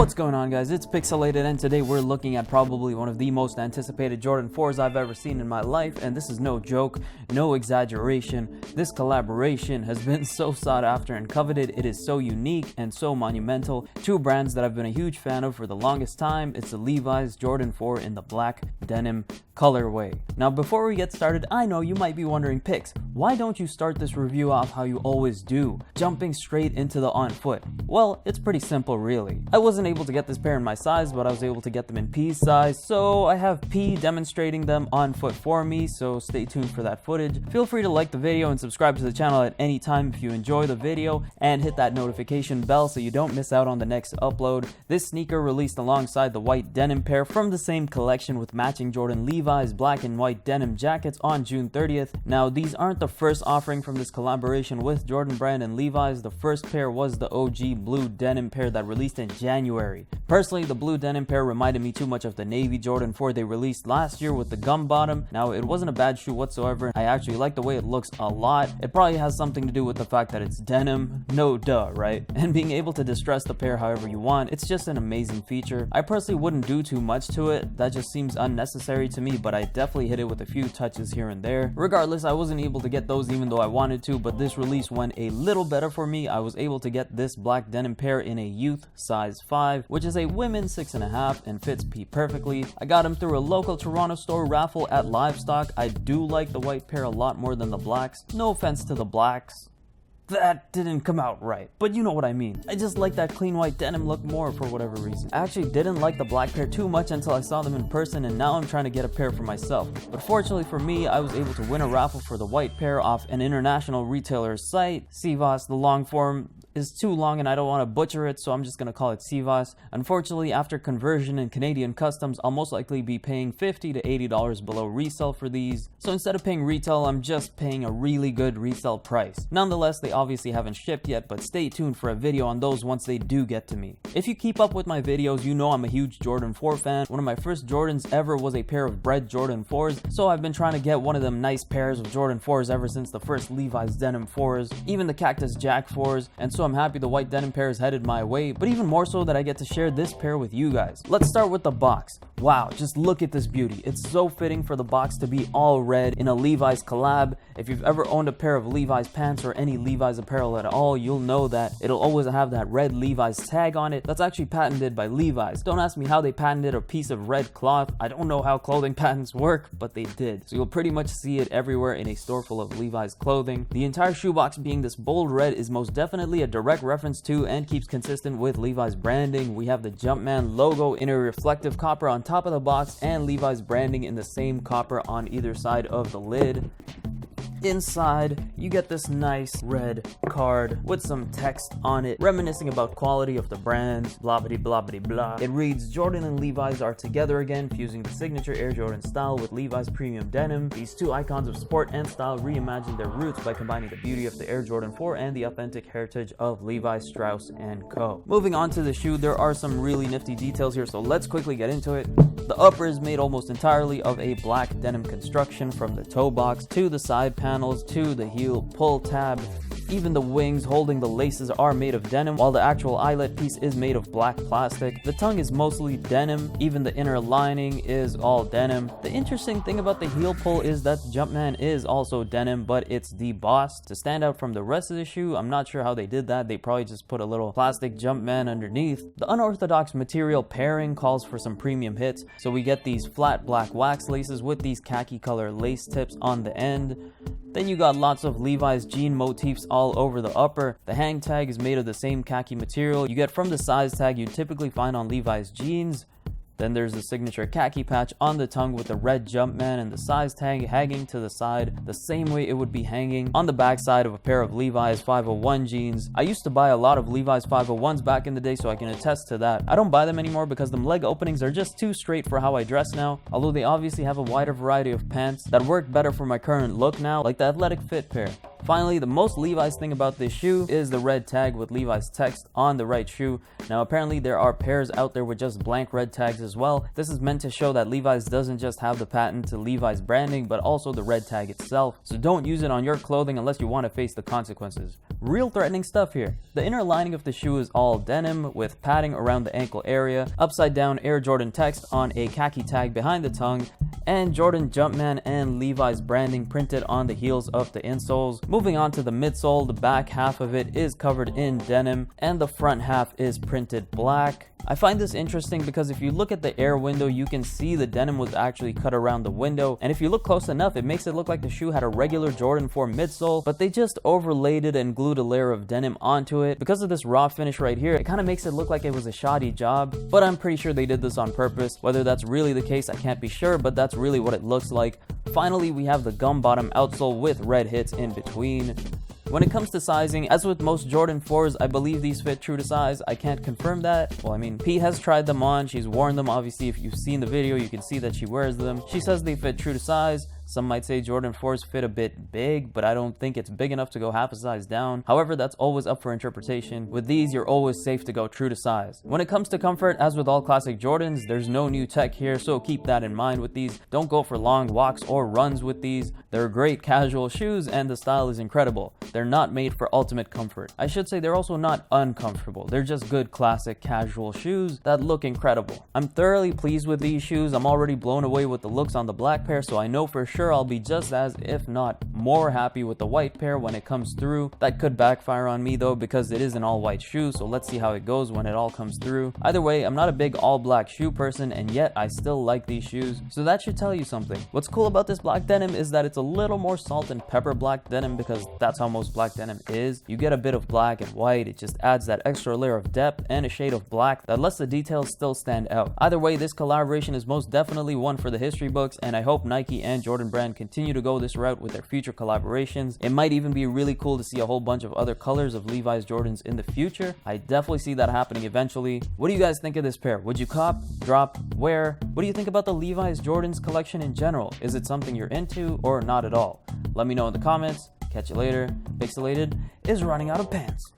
What's going on, guys? It's Picsoleated, and today we're looking at probably one of the most anticipated Jordan 4s I've ever seen in my life, and this is no joke, no exaggeration. This collaboration has been so sought after and coveted. It is so unique and so monumental. Two brands that I've been a huge fan of for the longest time. It's the Levi's Jordan 4 in the Black Denim colorway. Now, before we get started, I know you might be wondering, Pix, why don't you start this review off how you always do, jumping straight into the on foot? Well, it's pretty simple, really. I wasn't able to get this pair in my size, but I was able to get them in P size, so I have P demonstrating them on foot for me, so stay tuned for that footage. Feel free to like the video and subscribe to the channel at any time if you enjoy the video, and hit that notification bell so you don't miss out on the next upload. This sneaker released alongside the white denim pair from the same collection with matching Jordan Levi's black and white denim jackets on June 30th. Now, these aren't the first offering from this collaboration with Jordan Brand and Levi's. The first pair was the OG blue denim pair that released in January. Personally, the blue denim pair reminded me too much of the navy Jordan 4 they released last year with the gum bottom. Now, it wasn't a bad shoe whatsoever. I actually like the way it looks a lot. It probably has something to do with the fact that it's denim. No duh, right? And being able to distress the pair however you want, it's just an amazing feature. I personally wouldn't do too much to it. That just seems unnecessary to me, but I definitely hit it with a few touches here and there. Regardless, I wasn't able to get those even though I wanted to, but this release went a little better for me. I was able to get this black denim pair in a youth size 5, which is a women's 6.5 and fits P perfectly. I got them through a local Toronto store raffle at Livestock. I do like the white pair a lot more than the blacks. No offense to the blacks. That didn't come out right, but you know what I mean. I just like that clean white denim look more for whatever reason. I actually didn't like the black pair too much until I saw them in person, and now I'm trying to get a pair for myself. But fortunately for me, I was able to win a raffle for the white pair off an international retailer's site, Sivas. The long form is too long and I don't want to butcher it, so I'm just going to call it Sivas. Unfortunately, after conversion and Canadian customs, I'll most likely be paying $50 to $80 below resale for these. So instead of paying retail, I'm just paying a really good resale price. Nonetheless, they obviously haven't shipped yet, but stay tuned for a video on those once they do get to me. If you keep up with my videos, you know I'm a huge Jordan 4 fan. One of my first Jordans ever was a pair of bred Jordan 4s, so I've been trying to get one of them nice pairs of Jordan 4s ever since the first Levi's denim 4s, even the Cactus Jack 4s, and so I'm happy the white denim pair is headed my way, but even more so that I get to share this pair with you guys. Let's start with the box. Wow, just look at this beauty. It's so fitting for the box to be all red in a Levi's collab. If you've ever owned a pair of Levi's pants or any Levi's apparel at all, you'll know that it'll always have that red Levi's tag on it. That's actually patented by Levi's. Don't ask me how they patented a piece of red cloth. I don't know how clothing patents work, but they did. So you'll pretty much see it everywhere in a store full of Levi's clothing. The entire shoebox being this bold red is most definitely a direct reference to and keeps consistent with Levi's branding. We have the Jumpman logo in a reflective copper on top of the box and Levi's branding in the same copper on either side of the lid. Inside, you get this nice red card with some text on it reminiscing about quality of the brands, blah blah blah blah blah. It reads, Jordan and Levi's are together again, fusing the signature Air Jordan style with Levi's premium denim. These two icons of sport and style reimagine their roots by combining the beauty of the Air Jordan 4 and the authentic heritage of Levi Strauss & Co. Moving on to the shoe, there are some really nifty details here, so let's quickly get into it. The upper is made almost entirely of a black denim construction, from the toe box to the side panels to the heel pull tab. Even the wings holding the laces are made of denim, while the actual eyelet piece is made of black plastic. The tongue is mostly denim, even the inner lining is all denim. The interesting thing about the heel pull is that the Jumpman is also denim, but it's debossed to stand out from the rest of the shoe. I'm not sure how they did that. They probably just put a little plastic Jumpman underneath. The unorthodox material pairing calls for some premium hits, so we get these flat black wax laces with these khaki color lace tips on the end. Then you got lots of Levi's jean motifs all over the upper. The hang tag is made of the same khaki material you get from the size tag you typically find on Levi's jeans. Then there's the signature khaki patch on the tongue with the red Jumpman and the size tag hanging to the side the same way it would be hanging on the back side of a pair of Levi's 501 jeans. I used to buy a lot of Levi's 501s back in the day, so I can attest to that. I don't buy them anymore because them leg openings are just too straight for how I dress now, although they obviously have a wider variety of pants that work better for my current look now, like the athletic fit pair. Finally, the most Levi's thing about this shoe is the red tag with Levi's text on the right shoe. Now apparently there are pairs out there with just blank red tags as well. This is meant to show that Levi's doesn't just have the patent to Levi's branding, but also the red tag itself. So don't use it on your clothing unless you want to face the consequences. Real threatening stuff here. The inner lining of the shoe is all denim with padding around the ankle area, upside down Air Jordan text on a khaki tag behind the tongue, and Jordan Jumpman and Levi's branding printed on the heels of the insoles. Moving on to the midsole, the back half of it is covered in denim and the front half is printed black. I find this interesting because if you look at the air window, you can see the denim was actually cut around the window, and if you look close enough, it makes it look like the shoe had a regular Jordan 4 midsole, but they just overlaid it and glued a layer of denim onto it. Because of this raw finish right here, it kind of makes it look like it was a shoddy job, but I'm pretty sure they did this on purpose. Whether that's really the case, I can't be sure, but that's really what it looks like. Finally, we have the gum bottom outsole with red hits in between. When it comes to sizing, as with most Jordan 4s, I believe these fit true to size. I can't confirm that. Well, I mean, P has tried them on. She's worn them. Obviously, if you've seen the video, you can see that she wears them. She says they fit true to size. Some might say Jordan 4s fit a bit big, but I don't think it's big enough to go half a size down. However, that's always up for interpretation. With these, you're always safe to go true to size. When it comes to comfort, as with all classic Jordans, there's no new tech here, so keep that in mind with these. Don't go for long walks or runs with these. They're great casual shoes and the style is incredible. They're not made for ultimate comfort. I should say they're also not uncomfortable. They're just good classic casual shoes that look incredible. I'm thoroughly pleased with these shoes. I'm already blown away with the looks on the black pair, so I know for sure I'll be just as, if not more, happy with the white pair when it comes through. That could backfire on me though, because it is an all white shoe, so let's see how it goes when it all comes through. Either way, I'm not a big all black shoe person, and yet I still like these shoes, so that should tell you something. What's cool about this black denim is that it's a little more salt and pepper black denim, because that's how most black denim is. You get a bit of black and white, it just adds that extra layer of depth and a shade of black that lets the details still stand out. Either way, this collaboration is most definitely one for the history books, and I hope Nike and Jordan Brand continue to go this route with their future collaborations. It might even be really cool to see a whole bunch of other colors of Levi's Jordans in the future. I definitely see that happening eventually. What do you guys think of this pair? Would you cop, drop, wear? What do you think about the Levi's Jordans collection in general? Is it something you're into or not at all? Let me know in the comments. Catch you later. Picsoleated is running out of pants.